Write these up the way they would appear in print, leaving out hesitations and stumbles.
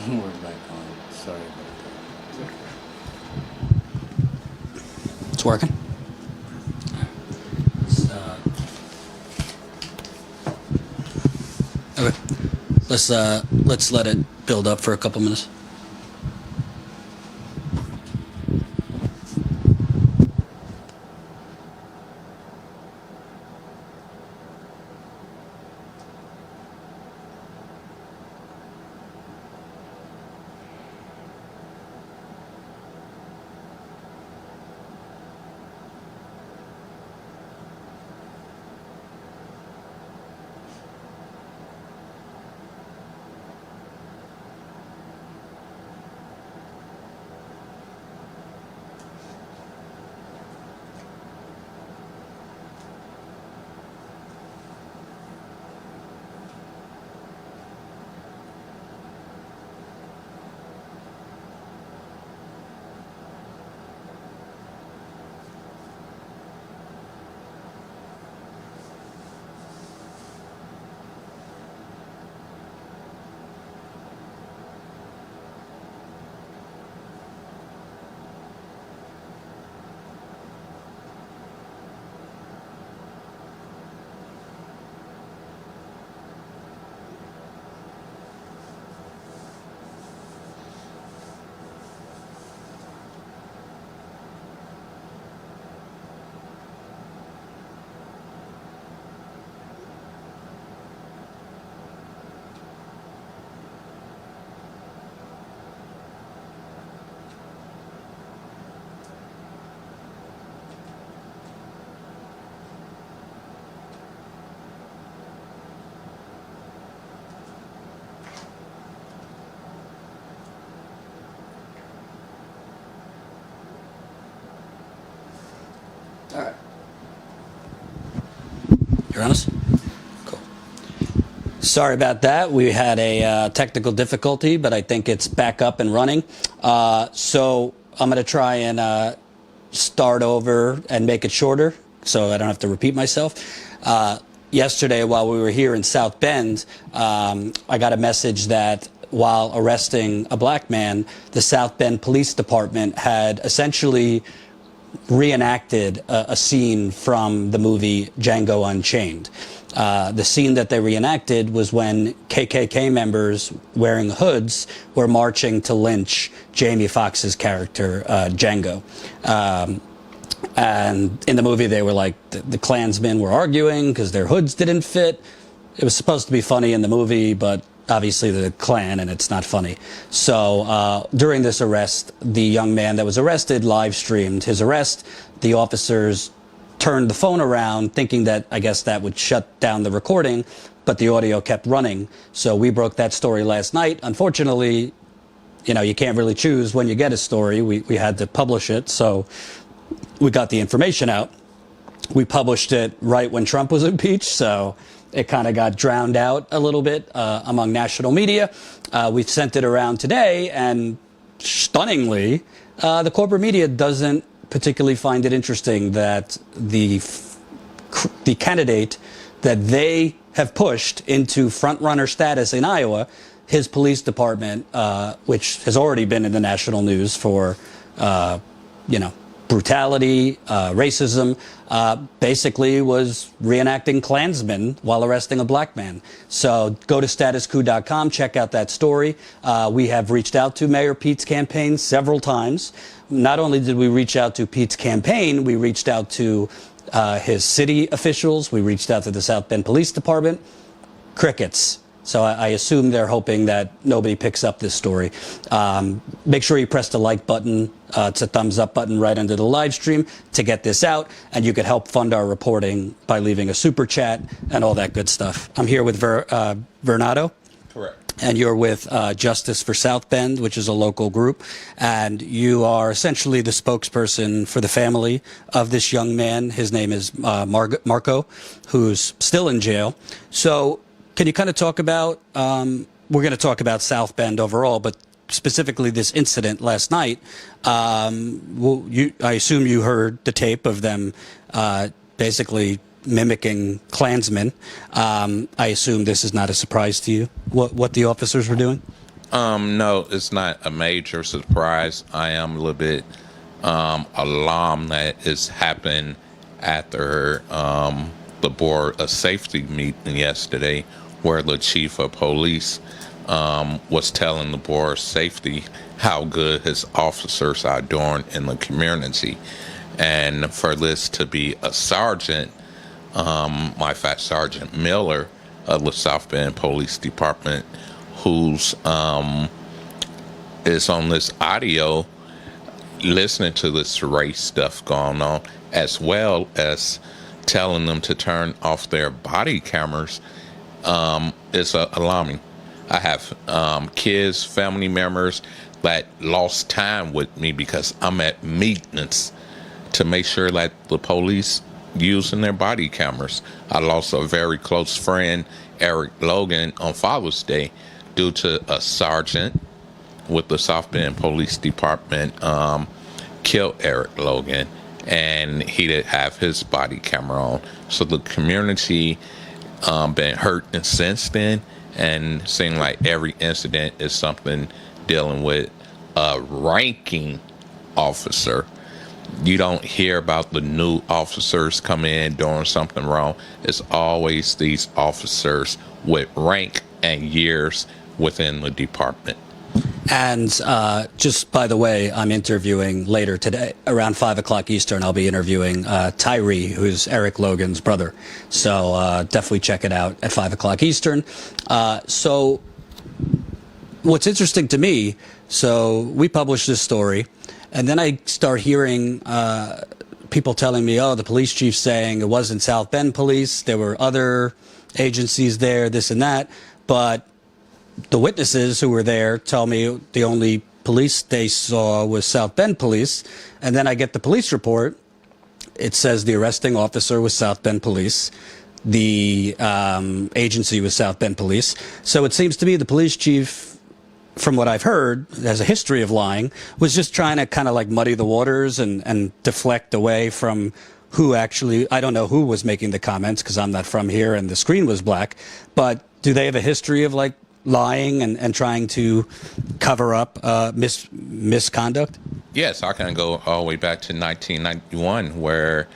We're back on. Sorry about It's working. Okay. Let's let it build up for a couple minutes. All right. You're on us? Cool. Sorry about that. We had a technical difficulty, but I think it's back up and running. So I'm going to try and start over and make it shorter so I don't have to repeat myself. Yesterday, while we were here in South Bend, I got a message that while arresting a black man, the South Bend Police Department had essentially reenacted a scene from the movie Django Unchained. The scene that they reenacted was when KKK members wearing hoods were marching to lynch Jamie Foxx's character, Django. And in the movie, they were like, the Klansmen were arguing because their hoods didn't fit. It was supposed to be funny in the movie, but obviously the Klan, and it's not funny. So during this arrest, the young man that was arrested live streamed his arrest. The officers turned the phone around thinking that, I guess, that would shut down the recording, but the audio kept running. So we broke that story last night. Unfortunately, you know, you can't really choose when you get a story. We had to publish it, so we got the information out. We published it right when Trump was impeached, so it kind of got drowned out a little bit among national media. We've sent it around today, and stunningly, the corporate media doesn't particularly find it interesting that the candidate that they have pushed into front-runner status in Iowa, his police department, which has already been in the national news for, you know, brutality, racism, basically was reenacting Klansmen while arresting a black man. So go to statuscoup.com, check out that story. We have reached out to Mayor Pete's campaign several times. Not only did we reach out to Pete's campaign, we reached out to his city officials. We reached out to the South Bend Police Department. Crickets. So I assume they're hoping that nobody picks up this story. Make sure you press the like button. It's a thumbs up button right under the live stream to get this out. And you could help fund our reporting by leaving a super chat and all that good stuff. I'm here with Vernato. Correct. And you're with Justice for South Bend, which is a local group. And you are essentially the spokesperson for the family of this young man. His name is Marco, who's still in jail. So can you kind of talk about, we're going to talk about South Bend overall, but specifically this incident last night. I assume you heard the tape of them basically mimicking Klansmen. I assume this is not a surprise to you, what the officers were doing? No, it's not a major surprise. I am a little bit alarmed that it's happened after the Board of Safety meeting yesterday, where the chief of police was telling the Board of Safety how good his officers are doing in the community. And for this to be a sergeant, my fat Sergeant Miller of the South Bend Police Department, who's is on this audio listening to this race stuff going on, as well as telling them to turn off their body cameras, is alarming. I have kids, family members that lost time with me because I'm at meetings to make sure that the police using their body cameras. I lost a very close friend, Eric Logan, on Father's Day due to a sergeant with the South Bend Police Department killed Eric Logan, and he didn't have his body camera on. So the community been hurting since then, and seeing like every incident is something dealing with a ranking officer. You don't hear about the new officers coming in doing something wrong. It's always these officers with rank and years within the department. And just by the way, I'm interviewing later today around 5 o'clock Eastern. I'll be interviewing Tyree, who's Eric Logan's brother. So definitely check it out at 5 o'clock Eastern. So what's interesting to me, so we published this story, and then I start hearing people telling me, oh, the police chief saying it wasn't South Bend police. There were other agencies there, this and that. But the witnesses who were there tell me the only police they saw was South Bend police. And then I get the police report. It says the arresting officer was South Bend police. The agency was South Bend police. So it seems to me the police chief, from what I've heard, has a history of lying, was just trying to kind of like muddy the waters and deflect away from who actually, I don't know who was making the comments because I'm not from here and the screen was black, but do they have a history of like lying and trying to cover up misconduct? Yes, I can go all the way back to 1991, where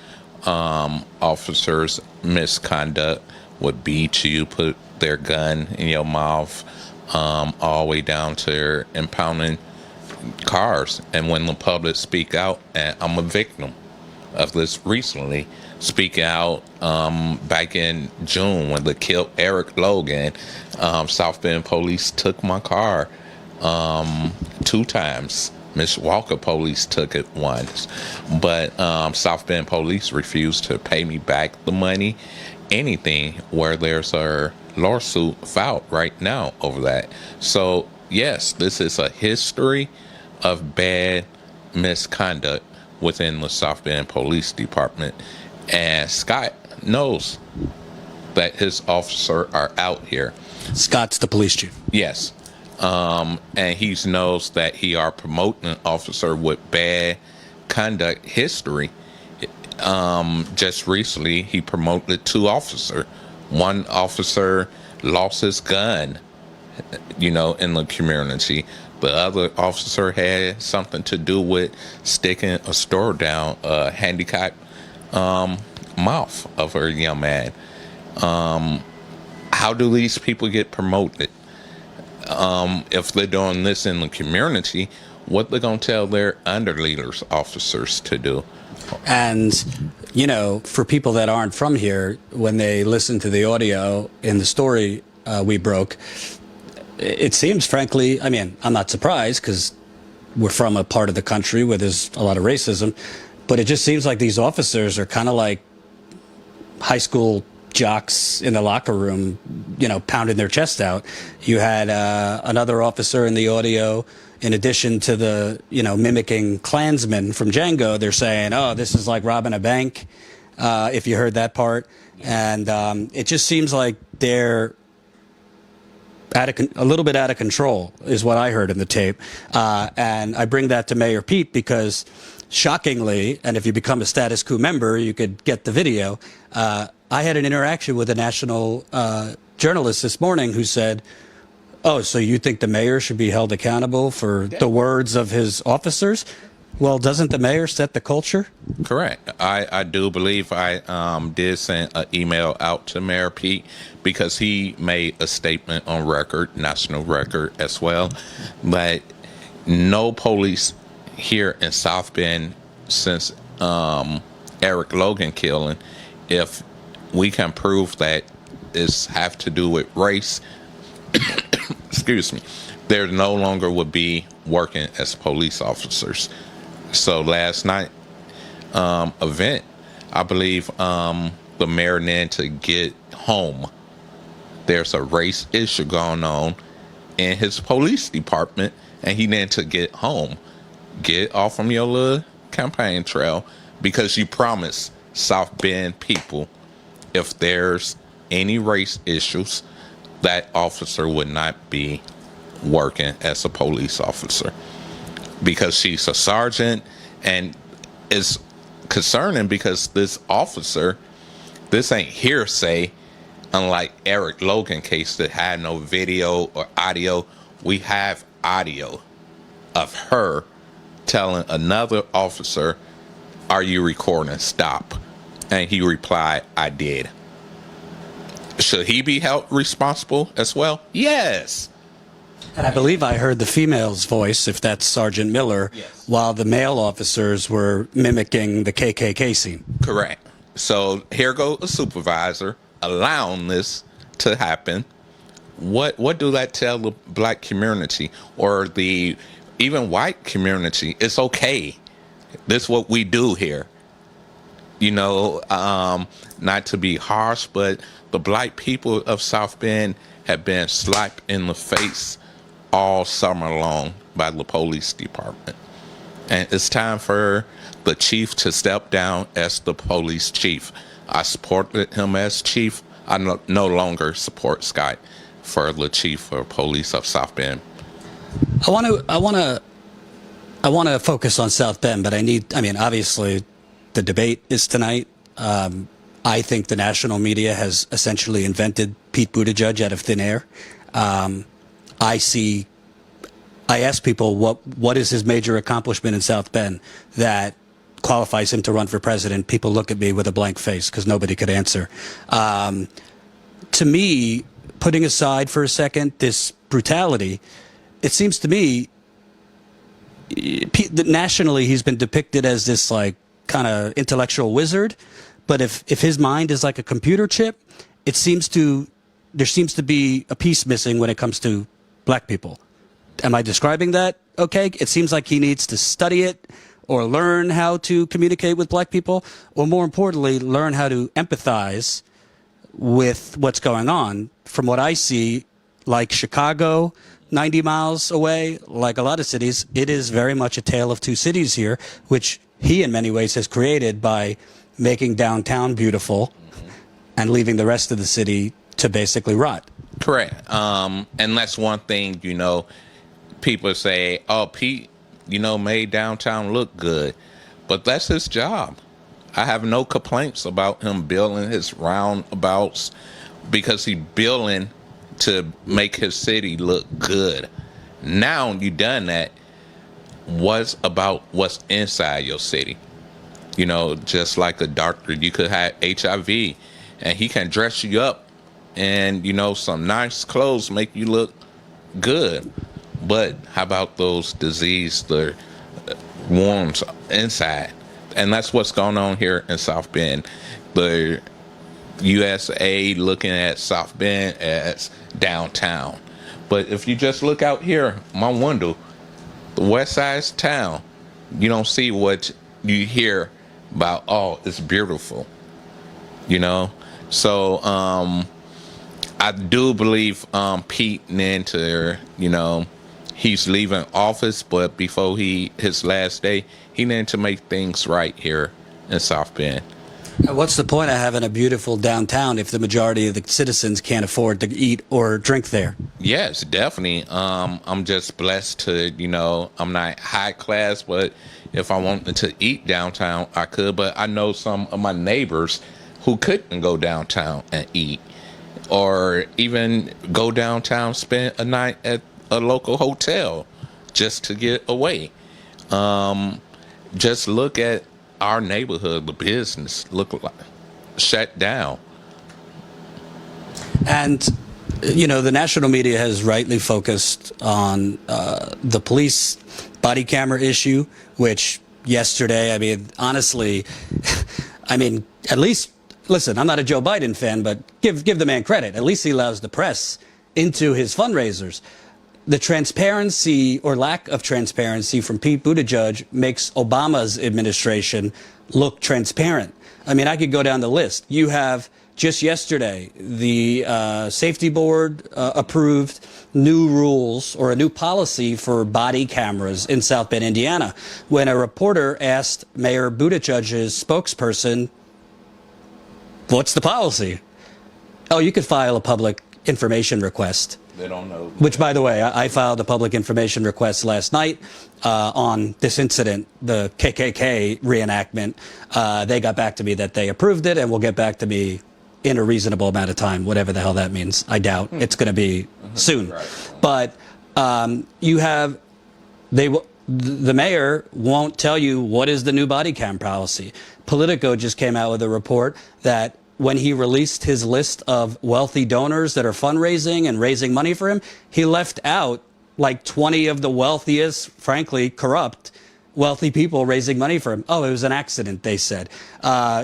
officers' misconduct would beat you, put their gun in your mouth, all the way down to impounding cars. And when the public speak out, and I'm a victim of this recently, speaking out back in June when they killed Eric Logan, South Bend police took my car 2 times. Miss Walker police took it once, but South Bend police refused to pay me back the money, anything, where there's a lawsuit filed right now over that. So yes, this is a history of bad misconduct within the South Bend Police Department, and Scott knows that his officers are out here. Scott's the police chief. Yes. And he knows that he are promoting an officer with bad conduct history. Just recently, he promoted 2 officers. One officer lost his gun, in the community. The other officer had something to do with sticking a store down a handicapped mouth of a young man. How do these people get promoted? If they're doing this in the community, what they're going to tell their underleaders, officers, to do? And, for people that aren't from here, when they listen to the audio in the story we broke, it seems, frankly, I'm not surprised because we're from a part of the country where there's a lot of racism, but it just seems like these officers are kind of like high school jocks in the locker room, pounding their chest out. You had another officer in the audio, in addition to the, mimicking Klansmen from Django, they're saying, oh, this is like robbing a bank, if you heard that part. And it just seems like they're a little bit out of control, is what I heard in the tape. And I bring that to Mayor Pete because, shockingly, and if you become a Status Coup member, you could get the video, I had an interaction with a national journalist this morning who said, Oh, so you think the mayor should be held accountable for the words of his officers? Well, doesn't the mayor set the culture? Correct. I do believe I did send an email out to Mayor Pete because he made a statement on record, national record as well. But no police here in South Bend since Eric Logan killing, if we can prove that it's have to do with race, excuse me, there no longer would be working as police officers. So last night event, I believe the mayor needed to get home. There's a race issue going on in his police department, and he needed to get home. Get off from your little campaign trail, because you promised South Bend people if there's any race issues, that officer would not be working as a police officer, because she's a sergeant. And it's concerning because this officer, this ain't hearsay, unlike Eric Logan case that had no video or audio. We have audio of her telling another officer, "Are you recording? Stop." And he replied, "I did." Should he be held responsible as well? Yes. And I believe I heard the female's voice, if that's Sergeant Miller, Yes. while the male officers were mimicking the KKK scene. Correct. So here goes a supervisor allowing this to happen. What do that tell the black community or the even white community? It's okay. This is what we do here. You know, not to be harsh, but the black people of South Bend have been slapped in the face all summer long by the police department. And it's time for the chief to step down as the police chief. I supported him as chief. I no longer support Scott for the chief of police of South Bend. I want to focus on South Bend, but I mean, obviously, the debate is tonight. I think the national media has essentially invented Pete Buttigieg out of thin air. I ask people what is his major accomplishment in South Bend that qualifies him to run for president. People look at me with a blank face because nobody could answer. To me, putting aside for a second this brutality, it seems to me nationally he's been depicted as this like kind of intellectual wizard, but if his mind is like a computer chip, there seems to be a piece missing when it comes to black people. Am I describing that okay? It seems like he needs to study it or learn how to communicate with black people, or more importantly, learn how to empathize with what's going on. From what I see, like Chicago, 90 miles away, like a lot of cities, it is very much a tale of two cities here, which he in many ways has created by making downtown beautiful and leaving the rest of the city to basically rot. Correct. And that's one thing, you know, people say, "Oh, Pete, you know, made downtown look good," but that's his job. I have no complaints about him building his roundabouts, because he building to make his city look good. Now you done that, what's about what's inside your city? You know, just like a doctor, you could have HIV and he can dress you up and, you know, some nice clothes make you look good. But how about those disease, the worms inside? And that's what's going on here in South Bend. The USA looking at South Bend as downtown. But if you just look out here, my window, the west side's town, you don't see what you hear about, "Oh, it's beautiful." You know? So I do believe Pete Nanter, you know, he's leaving office, but before his last day, he needed to make things right here in South Bend. What's the point of having a beautiful downtown if the majority of the citizens can't afford to eat or drink there? Yes, definitely. I'm just blessed to, you know, I'm not high class, but if I wanted to eat downtown, I could. But I know some of my neighbors who couldn't go downtown and eat. or even go downtown, spend a night at a local hotel just to get away. Just look at our neighborhood, the business look like shut down. And, the national media has rightly focused on the police body camera issue, which yesterday, honestly, at least, listen, I'm not a Joe Biden fan, but give the man credit. At least he allows the press into his fundraisers. The transparency or lack of transparency from Pete Buttigieg makes Obama's administration look transparent. I could go down the list. You have just yesterday, the safety board approved new rules or a new policy for body cameras in South Bend, Indiana. When a reporter asked Mayor Buttigieg's spokesperson, "What's the policy?" "Oh, you could file a public information request." They don't know. Which, by the way, I filed a public information request last night on this incident, the KKK reenactment. They got back to me that they approved it and will get back to me in a reasonable amount of time, whatever the hell that means. I doubt it's going to be soon. Right. But the mayor won't tell you what is the new body cam policy. Politico just came out with a report that when he released his list of wealthy donors that are fundraising and raising money for him, he left out like 20 of the wealthiest, frankly, corrupt, wealthy people raising money for him. Oh, it was an accident, they said.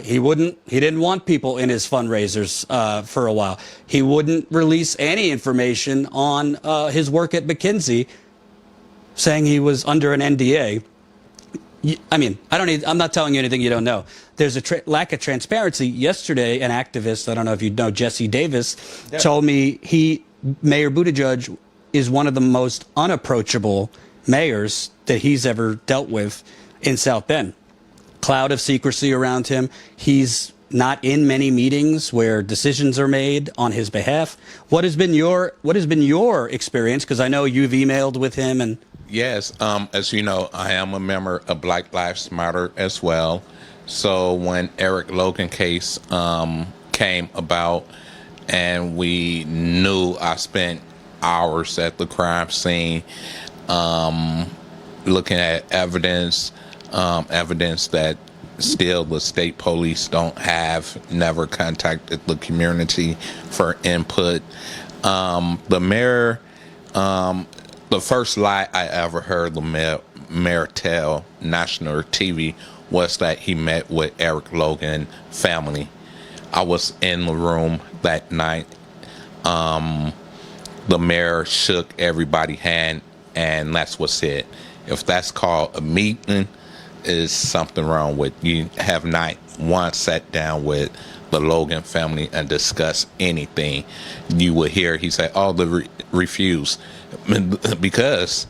He didn't want people in his fundraisers for a while. He wouldn't release any information on his work at McKinsey, saying he was under an NDA. I'm not telling you anything you don't know. There's a lack of transparency. Yesterday, an activist, I don't know if you know Jesse Davis, told me Mayor Buttigieg is one of the most unapproachable mayors that he's ever dealt with in South Bend. Cloud of secrecy around him. He's not in many meetings where decisions are made on his behalf. What has been your experience? Because I know you've emailed with him and. Yes, as you know, I am a member of Black Lives Matter as well. So when Eric Logan case came about, and we knew, I spent hours at the crime scene looking at evidence that still the state police don't have, never contacted the community for input. The mayor, the first lie I ever heard the mayor tell national TV was that he met with Eric Logan family. I was in the room that night. The mayor shook everybody's hand, and that's what's it. If that's called a meeting, is something wrong with you. Have not once sat down with the Logan family and discuss anything. You would hear he say, "Oh, they refuse," because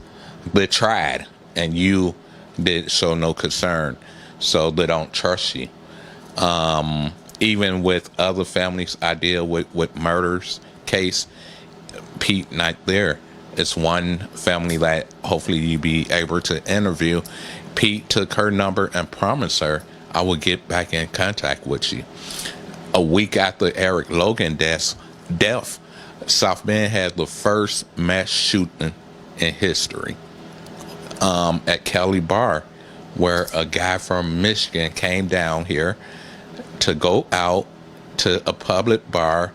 they tried and you did show no concern, so they don't trust you. Even with other families I deal with murders case, Pete not there. It's one family that hopefully you be able to interview. Pete took her number and promised her, "I will get back in contact with you." A week after Eric Logan death, South Bend had the first mass shooting in history at Kelly Bar, where a guy from Michigan came down here to go out to a public bar,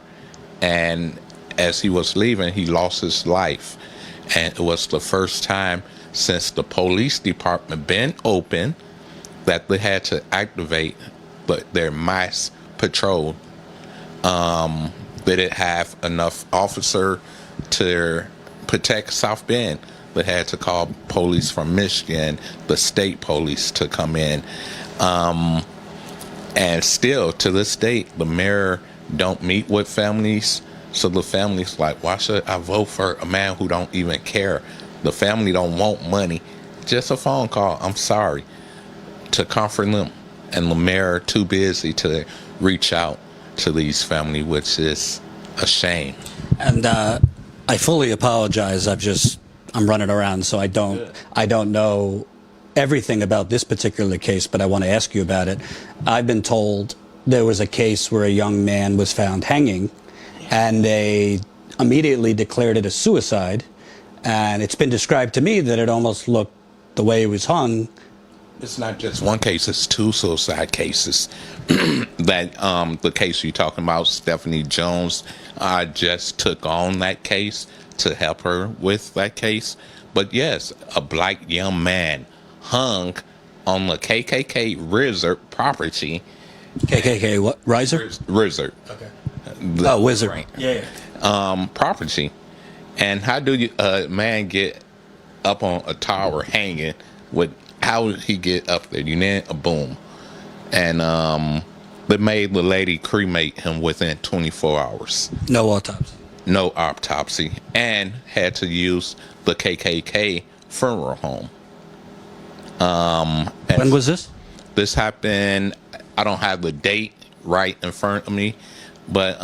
and as he was leaving, he lost his life. And it was the first time since the police department been open that they had to activate their mass patrol. They didn't have enough officer to protect South Bend. They had to call police from Michigan, the state police, to come in. And still, to this date, the mayor don't meet with families. So the family's like, why should I vote for a man who don't even care? The family don't want money. Just a phone call, "I'm sorry," to comfort them. And the mayor too busy to reach out to these families, which is a shame. And I fully apologize. I'm running around, so I don't know everything about this particular case, but I want to ask you about it. I've been told there was a case where a young man was found hanging, and they immediately declared it a suicide. And it's been described to me that it almost looked, the way it was hung. It's not just one case, it's two suicide cases. That the case you're talking about, Stephanie Jones, I just took on that case to help her with that case. But yes, a black young man hung on the KKK resort property. KKK what? Riser? Resort. Okay. Wizard. Right. Yeah. Property. And how do you man get up on a tower hanging with, how did he get up there? You know, a boom. And they made the lady cremate him within 24 hours. No autopsy. No autopsy. And had to use the KKK funeral home. When was this? This happened, I don't have the date right in front of me, but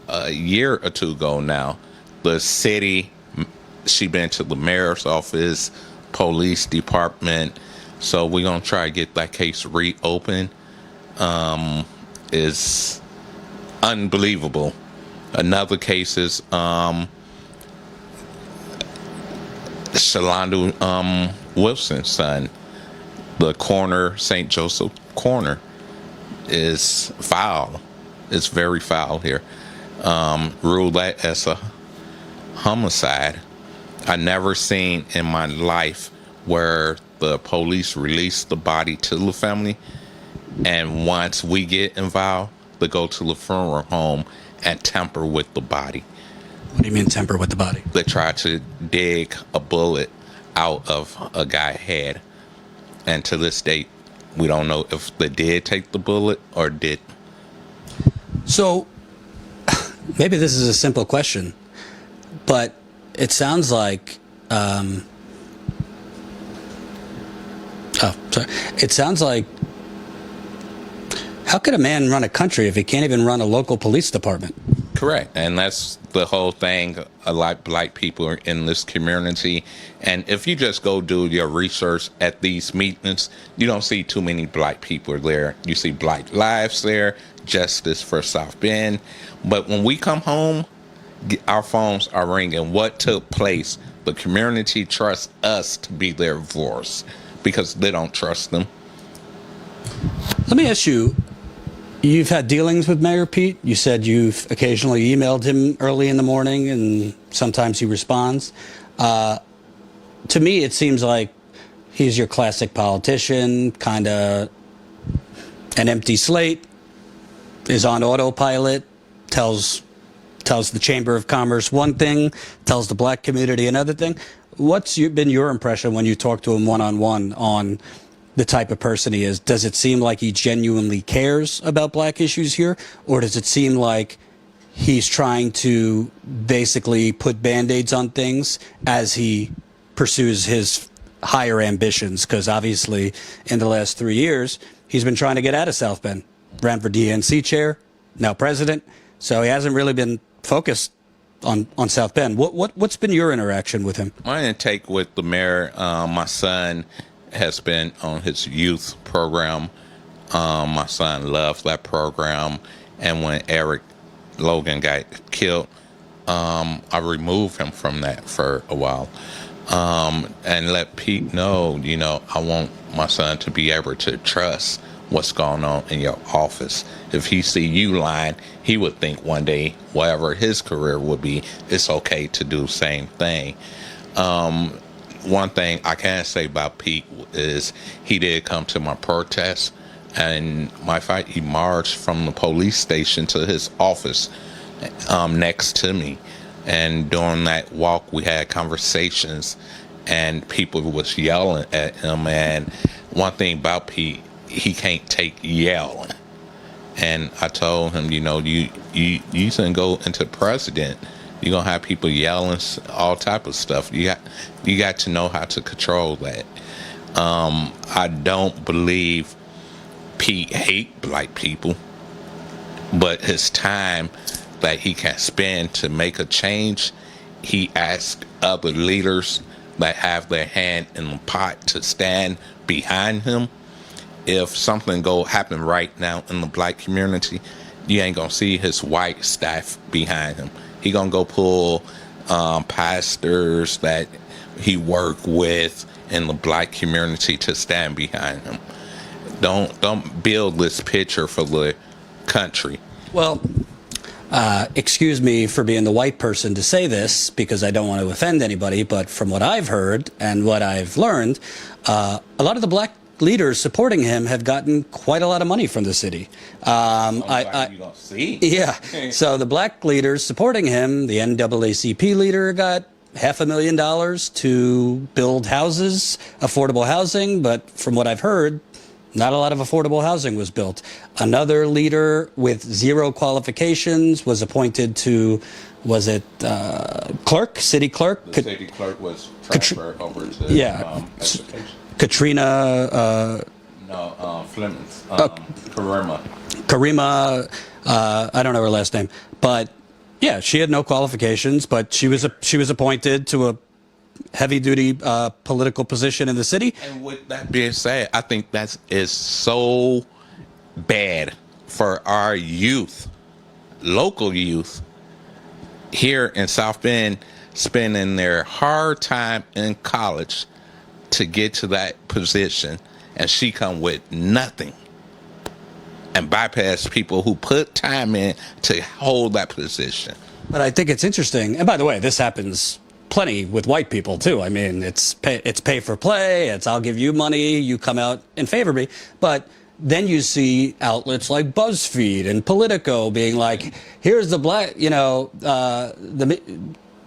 a year or two ago now, the city, she been to the mayor's office, police department, so we're going to try to get that case reopened. Is unbelievable. Another case is Shalonda Wilson's son, the corner, St. Joseph corner, is foul. It's very foul here. Ruled that as a homicide. I never seen in my life where the police release the body to the family, and once we get involved, they go to the funeral home and tamper with the body. What do you mean tamper with the body? They try to dig a bullet out of a guy's head, and to this date, we don't know if they did take the bullet or did. So, maybe this is a simple question, but it sounds like, it sounds like, how could a man run a country if he can't even run a local police department? Correct. And that's the whole thing. A lot of black people are in this community. And if you just go do your research at these meetings, you don't see too many black people there. You see Black Lives there, Justice for South Bend. But when we come home, our phones are ringing. What took place? The community trusts us to be their voice because they don't trust them. Let me ask you, you've had dealings with Mayor Pete. You said you've occasionally emailed him early in the morning and sometimes he responds. To me, it seems like he's your classic politician, kind of an empty slate, is on autopilot, tells the Chamber of Commerce one thing, tells the black community another thing. What's been your impression when you talk to him one-on-one on the type of person he is? Does it seem like he genuinely cares about black issues here? Or does it seem like he's trying to basically put Band-Aids on things as he pursues his higher ambitions? Because obviously in the last 3 years, he's been trying to get out of South Bend. Ran for DNC chair, now president. So he hasn't really been focused on South Bend. What's been your interaction with him? My intake with the mayor, my son has been on his youth program. My son loves that program. And when Eric Logan got killed, I removed him from that for a while. And let Pete know, I want my son to be able to trust what's going on in your office. If he see you lying, he would think one day, whatever his career would be, it's okay to do the same thing. One thing I can say about Pete is he did come to my protest, and my fight, he marched from the police station to his office next to me. And during that walk, we had conversations, and people was yelling at him. And one thing about Pete, he can't take yelling. And I told him, you can go into president. You're going to have people yelling, all type of stuff. You got to know how to control that. I don't believe Pete hate black people, but his time that he can spend to make a change, he asked other leaders that have their hand in the pot to stand behind him. If something happen right now in the black community, you ain't gonna see his white staff behind him. He gonna go pull pastors that he work with in the black community to stand behind him. Don't build this picture for the country. Well, excuse me for being the white person to say this because I don't want to offend anybody, but from what I've heard and what I've learned, a lot of the black leaders supporting him have gotten quite a lot of money from the city. You don't see. Yeah. So the black leaders supporting him, the NAACP leader got $500,000 to build houses, affordable housing, but from what I've heard, not a lot of affordable housing was built. Another leader with zero qualifications was appointed to, was it clerk, city clerk? The city clerk was transferred over to education. Katrina. Flemings. Karima. I don't know her last name, but yeah, she had no qualifications, but she was appointed to a heavy-duty political position in the city. And with that being said, I think that is so bad for our youth, local youth here in South Bend, spending their hard time in college to get to that position, and she come with nothing and bypass people who put time in to hold that position. But I think it's interesting, and by the way, this happens plenty with white people too. I mean, it's pay for play. It's I'll give you money, you come out and favor me. But then you see outlets like BuzzFeed and Politico being like, "Here's the black,"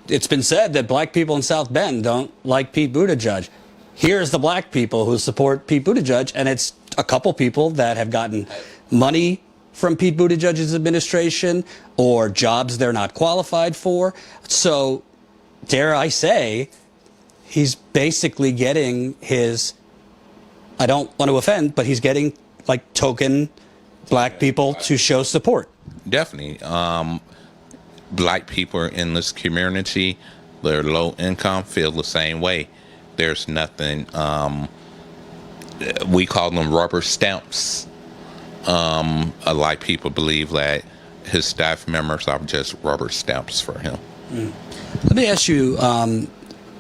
it's been said that black people in South Bend don't like Pete Buttigieg. Here's the black people who support Pete Buttigieg, and it's a couple people that have gotten money from Pete Buttigieg's administration or jobs they're not qualified for. So, dare I say, he's basically getting his, I don't want to offend, but he's getting like token black people to show support. Definitely. Black people in this community, they're low income, feel the same way. There's nothing, we call them rubber stamps. A lot of people believe that his staff members are just rubber stamps for him. Let me ask you a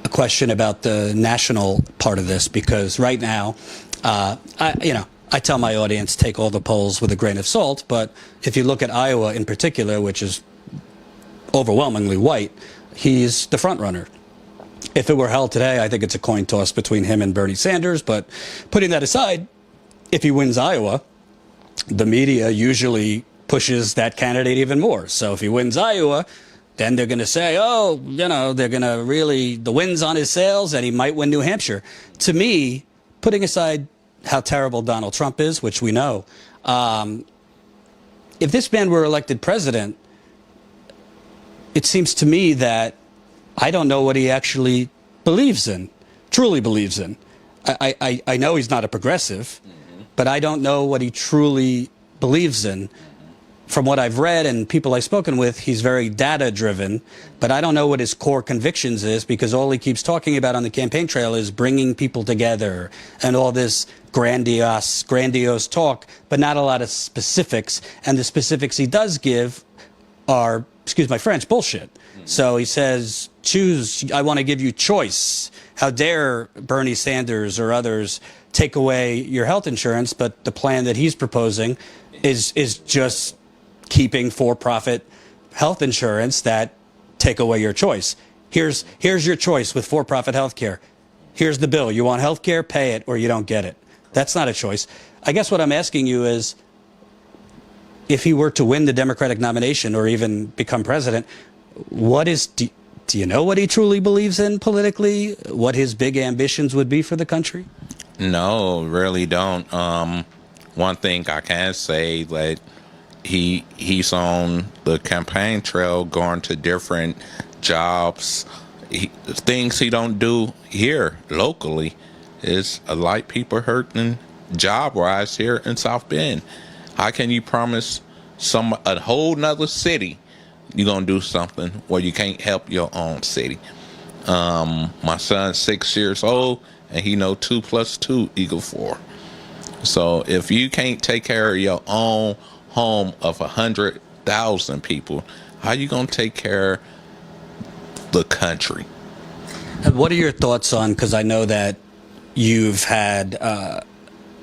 question about the national part of this, because right now, I tell my audience, take all the polls with a grain of salt, but if you look at Iowa in particular, which is overwhelmingly white, he's the front runner. If it were held today, I think it's a coin toss between him and Bernie Sanders, but putting that aside, if he wins Iowa, the media usually pushes that candidate even more. So if he wins Iowa, then they're going to say, they're going to really, the wind's on his sails and he might win New Hampshire. To me, putting aside how terrible Donald Trump is, which we know, if this man were elected president, it seems to me that I don't know what he actually truly believes in. I know he's not a progressive, but I don't know what he truly believes in. From what I've read and people I've spoken with, he's very data-driven, but I don't know what his core convictions is, because all he keeps talking about on the campaign trail is bringing people together and all this grandiose talk, but not a lot of specifics. And the specifics he does give are, excuse my French, bullshit. So he says, choose, I want to give you choice. How dare Bernie Sanders or others take away your health insurance, but the plan that he's proposing is just keeping for-profit health insurance that take away your choice. Here's your choice with for-profit health care. Here's the bill. You want health care? Pay it or you don't get it. That's not a choice. I guess what I'm asking you is, if he were to win the Democratic nomination or even become president, do you know what he truly believes in politically? What his big ambitions would be for the country? No, really don't. One thing I can say that he's on the campaign trail, going to different jobs. Things he don't do here locally is a lot of people hurting job-wise here in South Bend. How can you promise a whole nother city you're gonna do something where you can't help your own city? My son's 6 years old, and he know 2 + 2 = 4. So if you can't take care of your own home of 100,000 people. How you gonna take care of the country? And what are your thoughts on, because I know that you've had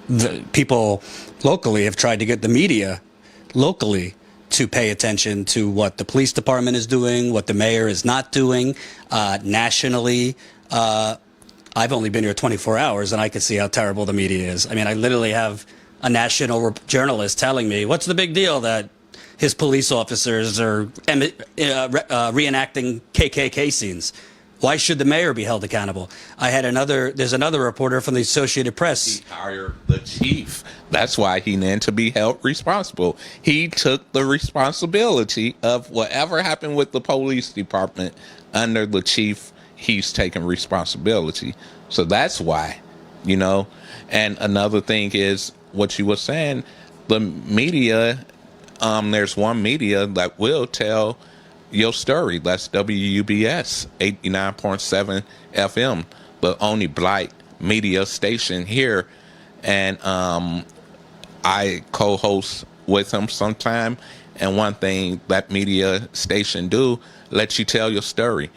the people locally have tried to get the media locally to pay attention to what the police department is doing, what the mayor is not doing. Nationally, I've only been here 24 hours and I can see how terrible the media is. I mean, I literally have a national journalist telling me, what's the big deal that his police officers are reenacting KKK scenes? Why should the mayor be held accountable? There's another reporter from the Associated Press. He hired the chief. That's why he needed to be held responsible. He took the responsibility of whatever happened with the police department under the chief. He's taking responsibility. So that's why, And another thing is what you were saying, the media, there's one media that will tell your story. That's WUBS 89.7 FM, the only black media station here. And I co-host with him sometime. And one thing that media station do, let you tell your story.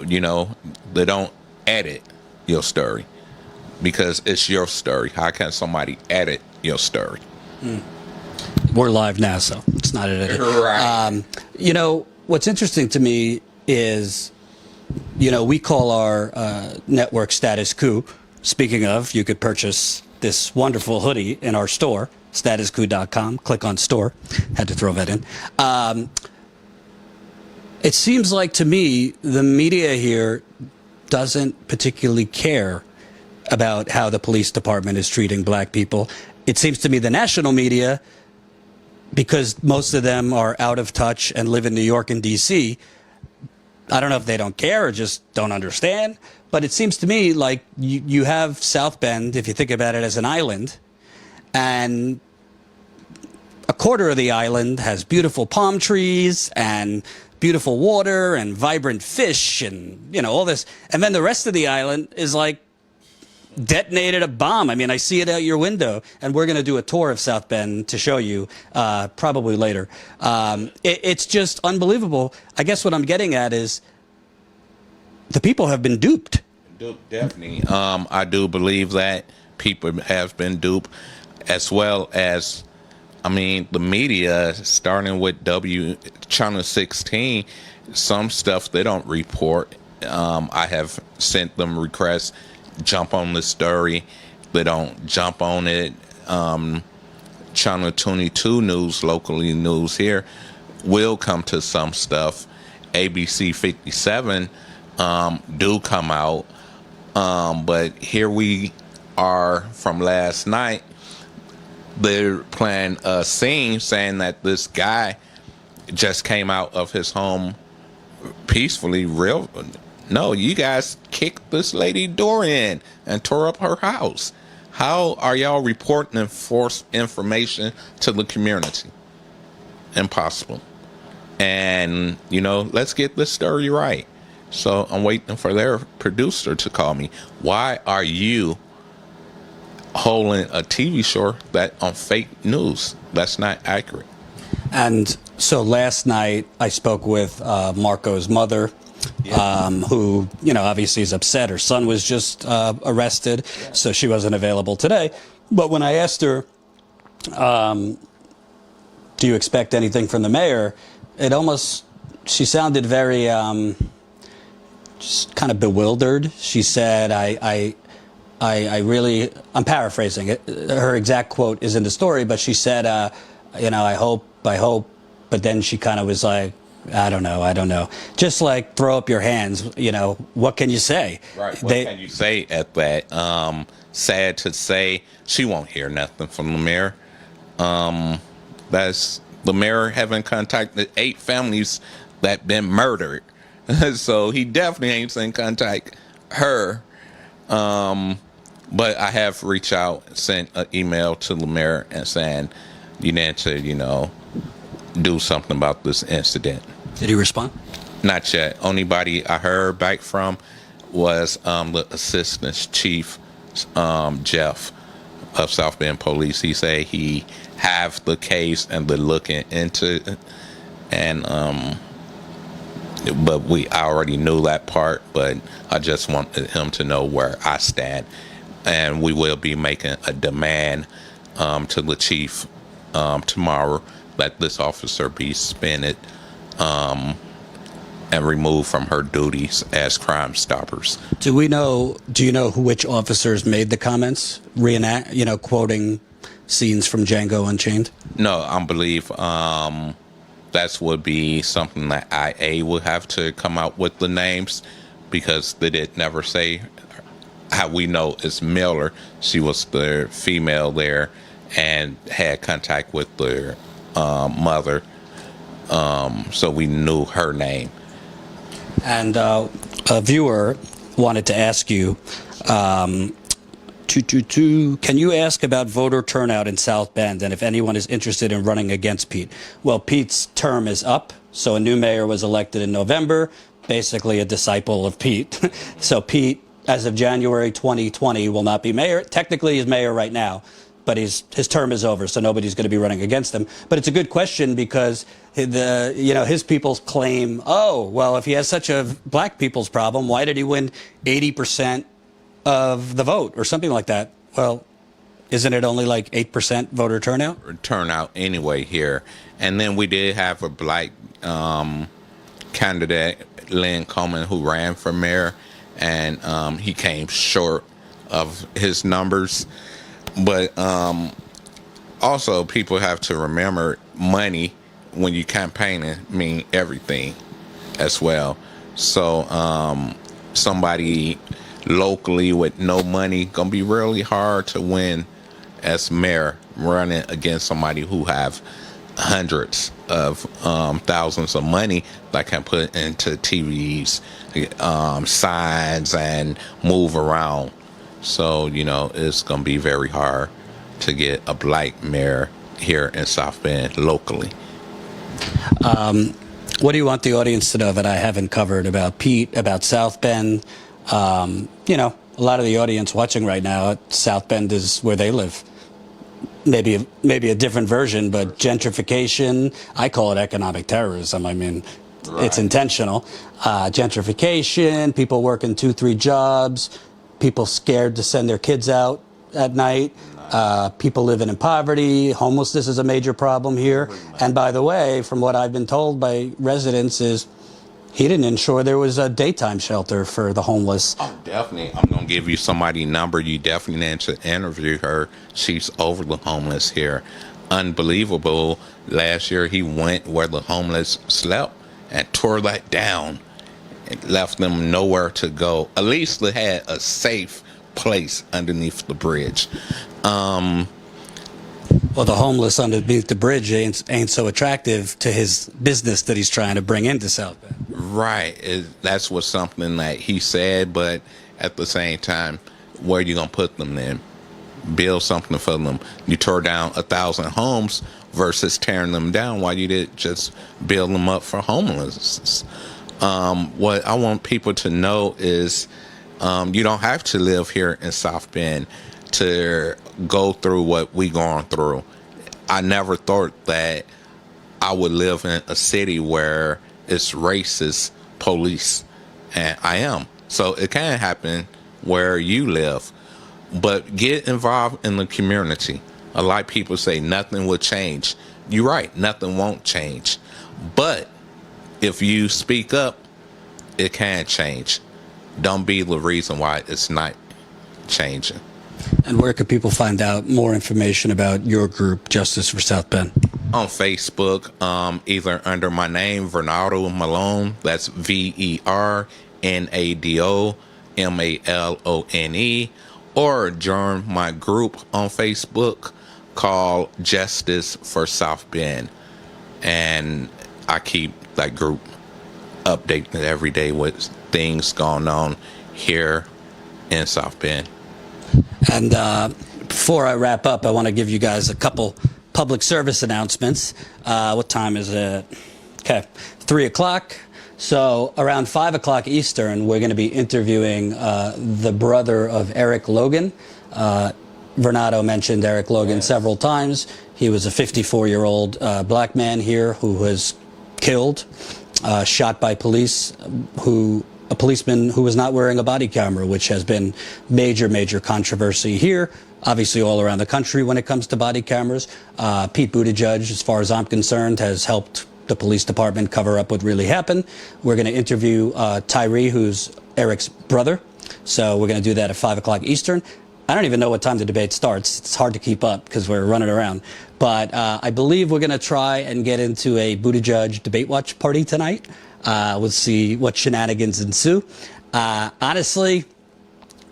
They don't edit your story because it's your story. How can somebody edit your story? We're live now, so it's not edited. Right. What's interesting to me is, we call our network status coup. Speaking of, you could purchase this wonderful hoodie in our store, statuscoup.com. Click on store. Had to throw that in. It seems like to me the media here doesn't particularly care about how the police department is treating black people. It seems to me the national media, because most of them are out of touch and live in New York and D.C., I don't know if they don't care or just don't understand, but it seems to me like you have South Bend, if you think about it as an island, and a quarter of the island has beautiful palm trees and beautiful water and vibrant fish and, all this. And then the rest of the island is like detonated a bomb. I mean, I see it out your window, and we're going to do a tour of South Bend to show you probably later. It's just unbelievable. I guess what I'm getting at is the people have been duped. Definitely. I do believe that people have been duped, as well as, the media, starting with Channel 16, some stuff they don't report. I have sent them requests, jump on the story. They don't jump on it. Channel 22 news, locally news here, will come to some stuff. ABC 57 do come out. But here we are from last night. They're playing a scene saying that this guy just came out of his home peacefully. No, you guys kicked this lady door in and tore up her house. How are y'all reporting and force information to the community? Impossible. And, let's get this story right. So I'm waiting for their producer to call me. Why are you holding a TV show that on fake news? That's not accurate. And so last night I spoke with Marco's mother, who, obviously is upset. Her son was just arrested, so she wasn't available today. But when I asked her, do you expect anything from the mayor? She sounded very, just kind of bewildered. She said, I'm paraphrasing it. Her exact quote is in the story, but she said, I hope, but then she kind of was like, I don't know. Just like throw up your hands, what can you say? Right. What can you say at that? Sad to say, she won't hear nothing from the mayor. That's the mayor having contacted 8 families that been murdered. So he definitely ain't in contact her. But I have reached out, sent an email to the mayor and saying, you need to, do something about this incident. Did he respond? Not yet. Only body I heard back from was the assistant chief, Jeff, of South Bend Police. He said he have the case and been looking into it, and but I already knew that part, but I just wanted him to know where I stand. And we will be making a demand to the chief tomorrow that this officer be suspended and removed from her duties as Crime Stoppers. Do you know which officers made the comments? Reenact, quoting scenes from Django Unchained? No, I believe that would be something that IA would have to come out with the names, because they did never say. How we know it's Miller. She was the female there and had contact with their mother, so we knew her name. And a viewer wanted to ask you, can you ask about voter turnout in South Bend and if anyone is interested in running against Pete? Well, Pete's term is up, so a new mayor was elected in November, basically a disciple of Pete. So Pete, as of January 2020, will not be mayor. Technically, he's mayor right now, but his term is over, so nobody's going to be running against him. But it's a good question, because his people claim, oh, well, if he has such a black people's problem, why did he win 80% of the vote or something like that? Well, isn't it only like 8% voter turnout? Turnout anyway here. And then we did have a black candidate, Lynn Coleman, who ran for mayor, and he came short of his numbers. But also, people have to remember, money when you campaigning mean everything as well. So somebody locally with no money gonna be really hard to win as mayor, running against somebody who have hundreds of thousands of money that can put into TVs, signs, and move around. So, it's going to be very hard to get a black mayor here in South Bend locally. What do you want the audience to know that I haven't covered about Pete, about South Bend? A lot of the audience watching right now, South Bend is where they live. Maybe a different version, but gentrification, I call it economic terrorism. I mean, right. It's intentional. Gentrification, people working 2-3 jobs, people scared to send their kids out at night, people living in poverty, homelessness is a major problem here. And by the way, from what I've been told by residents, is he didn't ensure there was a daytime shelter for the homeless. Oh, definitely. I'm going to give you somebody's number. You definitely need to interview her. She's over the homeless here. Unbelievable. Last year, he went where the homeless slept and tore that down and left them nowhere to go. At least they had a safe place underneath the bridge. Well, the homeless underneath the bridge ain't so attractive to his business that he's trying to bring into South Bend. Right. That's what something that he said, but at the same time, where are you going to put them then? Build something for them. You tore down 1,000 homes versus tearing them down. Why you did just build them up for homelessness? What I want people to know is you don't have to live here in South Bend to go through what we going through. I never thought that I would live in a city where it's racist police, and I am. So it can happen where you live, but get involved in the community. A lot of people say nothing will change. You're right, nothing won't change. But if you speak up, it can change. Don't be the reason why it's not changing. And where can people find out more information about your group, Justice for South Bend? On Facebook, either under my name, Vernado Malone, that's VERNADO MALONE, or join my group on Facebook called Justice for South Bend. And I keep that group updated every day with things going on here in South Bend. And before I wrap up, I want to give you guys a couple public service announcements. What time is it? Okay, 3 o'clock. So around 5 o'clock Eastern, we're going to be interviewing the brother of Eric Logan. Vernado mentioned Eric Logan several times. He was a 54-year-old black man here who was killed, shot by police, a policeman who was not wearing a body camera, which has been major controversy here, obviously all around the country when it comes to body cameras. Pete Buttigieg, as far as I'm concerned, has helped the police department cover up what really happened. We're going to interview Tyree, who's Eric's brother. So we're going to do that at 5 o'clock Eastern. I don't even know what time the debate starts. It's hard to keep up because we're running around. But I believe we're going to try and get into a Buttigieg debate watch party tonight. We'll see what shenanigans ensue. Honestly,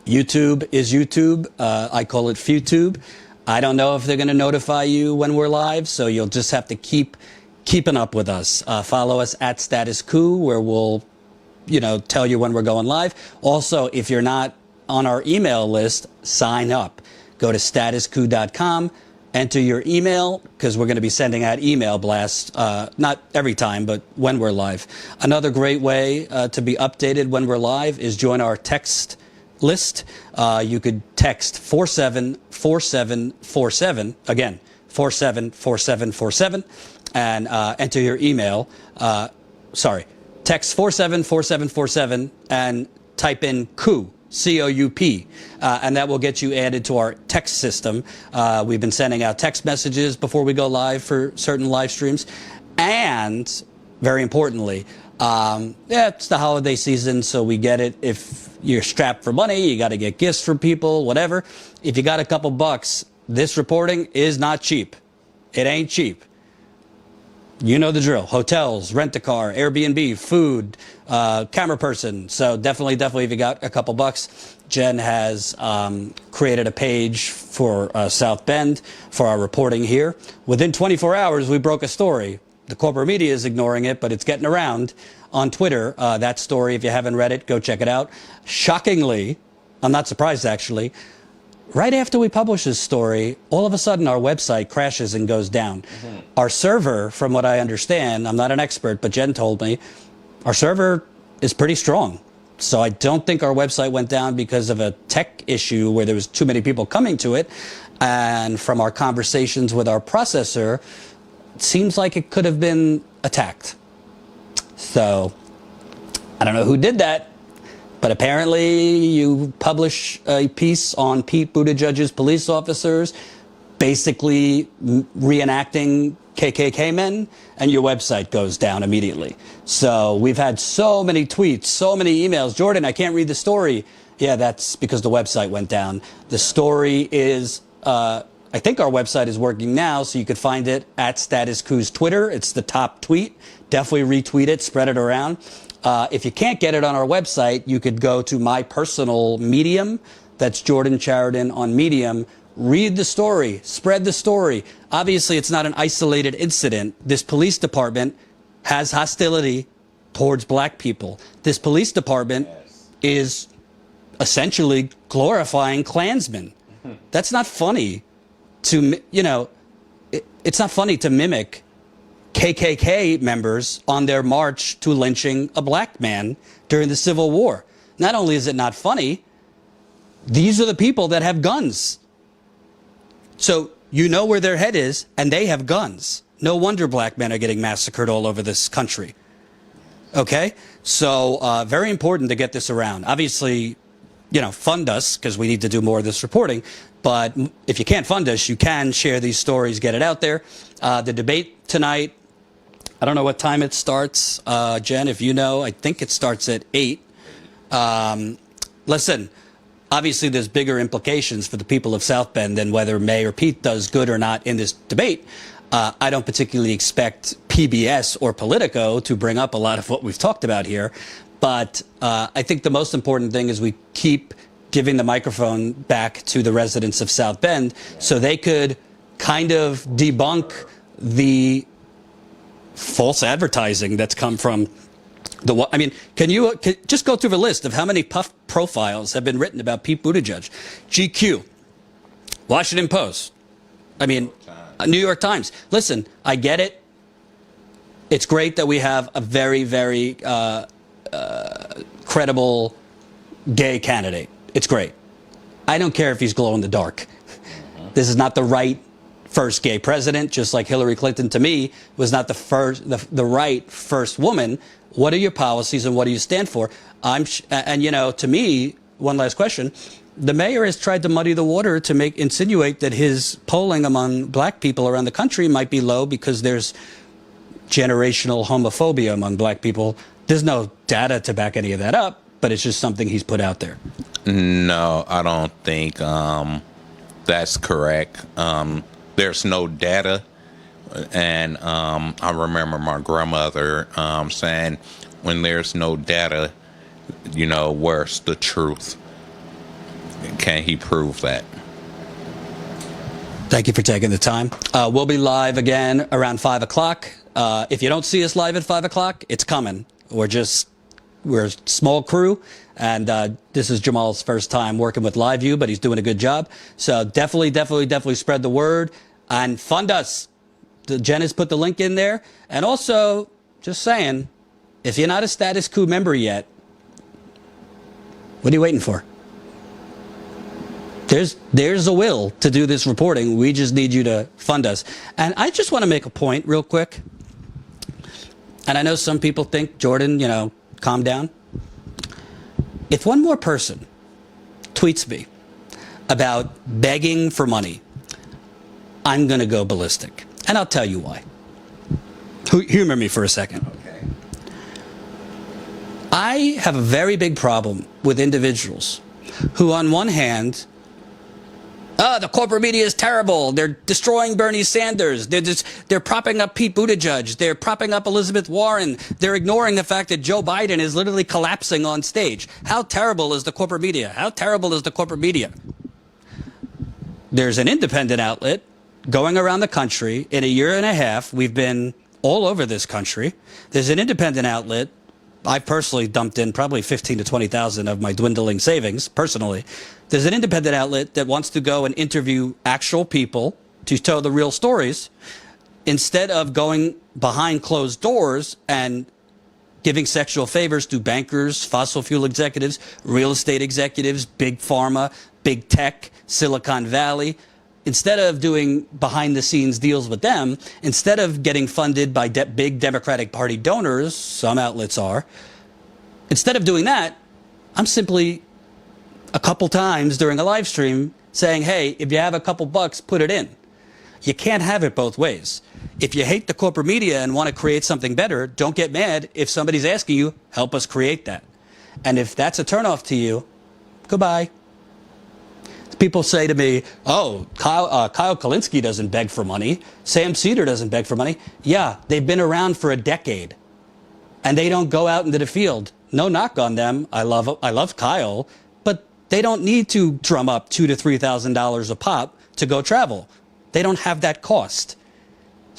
YouTube is YouTube. I call it FewTube. I don't know if they're going to notify you when we're live, so you'll just have to keeping up with us. Follow us at Status Coup, where we'll tell you when we're going live. Also, if you're not on our email list, sign up. Go to statuscoup.com, enter your email, because we're going to be sending out email blasts, not every time, but when we're live. Another great way to be updated when we're live is join our text list. You could text 474747, again, 474747, and enter your email. Text 474747 and type in Coup, C-O-U-P, and that will get you added to our text system. We've been sending out text messages before we go live for certain live streams. And, very importantly, it's the holiday season, so we get it. If you're strapped for money, you got to get gifts for people, whatever. If you got a couple bucks, this reporting is not cheap. It ain't cheap. You know the drill. Hotels, rent-a-car, Airbnb, food, camera person. So definitely, if you got a couple bucks, Jen has created a page for South Bend for our reporting here. Within 24 hours, we broke a story. The corporate media is ignoring it, but it's getting around on Twitter. That story, if you haven't read it, go check it out. Shockingly, I'm not surprised actually, right after we publish this story, all of a sudden our website crashes and goes down. Our server, from what I understand, I'm not an expert, but Jen told me, our server is pretty strong. So I don't think our website went down because of a tech issue where there was too many people coming to it. And from our conversations with our processor, it seems like it could have been attacked. So I don't know who did that. But apparently you publish a piece on Pete Buttigieg's police officers basically reenacting KKK men, and your website goes down immediately. So we've had so many tweets, so many emails. Jordan, I can't read the story. Yeah, that's because the website went down. The story is, I think our website is working now, so you could find it at Status Coup's Twitter. It's the top tweet. Definitely retweet it, spread it around. If you can't get it on our website, you could go to my personal Medium. That's Jordan Chariton on Medium. Read the story. Spread the story. Obviously, it's not an isolated incident. This police department has hostility towards black people. This police department is essentially glorifying Klansmen. That's not funny to, it's not funny to mimic KKK members on their march to lynching a black man during the Civil War. Not only is it not funny, these are the people that have guns. So you know where their head is, and they have guns. No wonder black men are getting massacred all over this country. Okay? So very important to get this around. Obviously, fund us, because we need to do more of this reporting. But if you can't fund us, you can share these stories, get it out there. The debate tonight, I don't know what time it starts. Jen, if you know, I think it starts at 8. Listen, obviously there's bigger implications for the people of South Bend than whether May or Pete does good or not in this debate. I don't particularly expect PBS or Politico to bring up a lot of what we've talked about here. But I think the most important thing is we keep giving the microphone back to the residents of South Bend so they could kind of debunk the false advertising that's come from the, I mean, can you just go through the list of how many puff profiles have been written about Pete Buttigieg? GQ, Washington Post, I mean, New York Times. Listen, I get it. It's great that we have a very, very credible gay candidate. It's great. I don't care if he's glow in the dark. This is not the right first gay president, just like Hillary Clinton to me was not the right first woman. What are your policies and what do you stand for? And you know, to me, one last question. The mayor has tried to muddy the water to insinuate that his polling among black people around the country might be low because there's generational homophobia among black people. There's no data to back any of that up, but it's just something he's put out there. No, I don't think that's correct. There's no data. And I remember my grandmother saying, when there's no data, you know, where's the truth? Can he prove that? Thank you for taking the time. We'll be live again around 5 o'clock. If you don't see us live at 5 o'clock, it's coming. We're a small crew, and this is Jamal's first time working with LiveView, but he's doing a good job. So definitely spread the word and fund us. Jen has put the link in there. And also, just saying, if you're not a Status Coup member yet, what are you waiting for? There's a will to do this reporting. We just need you to fund us. And I just want to make a point real quick. And I know some people think, Jordan, you know, calm down. If one more person tweets me about begging for money, I'm going to go ballistic. And I'll tell you why. Humor me for a second. Okay. I have a very big problem with individuals who, on one hand, the corporate media is terrible. They're destroying Bernie Sanders. They're propping up Pete Buttigieg. They're propping up Elizabeth Warren. They're ignoring the fact that Joe Biden is literally collapsing on stage. How terrible is the corporate media? How terrible is the corporate media? There's an independent outlet going around the country. In a year and a half, we've been all over this country. There's an independent outlet. I've personally dumped in probably 15 to 20,000 of my dwindling savings, personally. There's an independent outlet that wants to go and interview actual people to tell the real stories instead of going behind closed doors and giving sexual favors to bankers, fossil fuel executives, real estate executives, big pharma, big tech, Silicon Valley. Instead of doing behind-the-scenes deals with them, instead of getting funded by big Democratic Party donors, some outlets are, instead of doing that, I'm simply a couple times during a live stream saying, hey, if you have a couple bucks, put it in. You can't have it both ways. If you hate the corporate media and want to create something better, don't get mad if somebody's asking you, help us create that. And if that's a turnoff to you, goodbye. People say to me, oh, Kyle Kulinski doesn't beg for money. Sam Cedar doesn't beg for money. Yeah, they've been around for a decade, and they don't go out into the field. No knock on them. I love Kyle, but they don't need to drum up $2,000 to $3,000 a pop to go travel. They don't have that cost.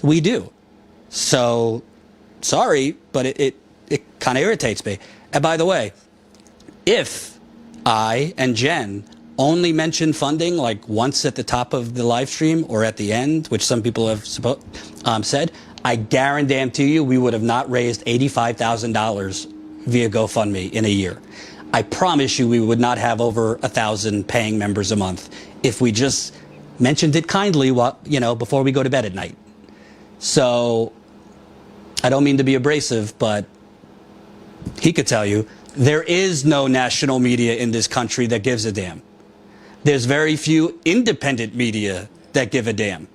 We do. So, sorry, but it kind of irritates me. And by the way, if I and Jen only mention funding like once at the top of the live stream or at the end, which some people have said, I guarantee you we would have not raised $85,000 via GoFundMe in a year. I promise you we would not have over 1,000 paying members a month if we just mentioned it kindly while, before we go to bed at night. So I don't mean to be abrasive, but he could tell you there is no national media in this country that gives a damn. There's very few independent media that give a damn.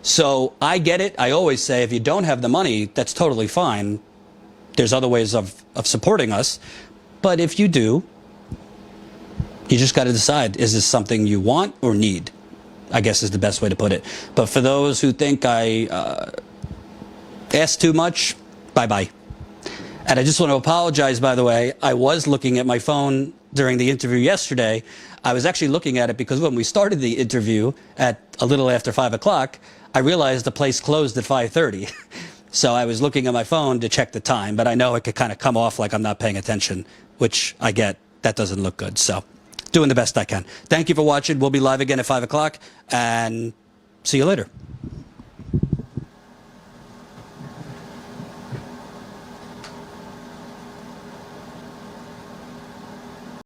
So I get it. I always say if you don't have the money, that's totally fine. There's other ways of supporting us. But if you do, you just got to decide, is this something you want or need? I guess is the best way to put it. But for those who think I asked too much, bye-bye. And I just want to apologize, by the way. I was looking at my phone during the interview yesterday. I was actually looking at it because when we started the interview at a little after 5 o'clock, I realized the place closed at 5:30. So I was looking at my phone to check the time, but I know it could kind of come off like I'm not paying attention, which I get. That doesn't look good. So doing the best I can. Thank you for watching. We'll be live again at 5 o'clock, and see you later.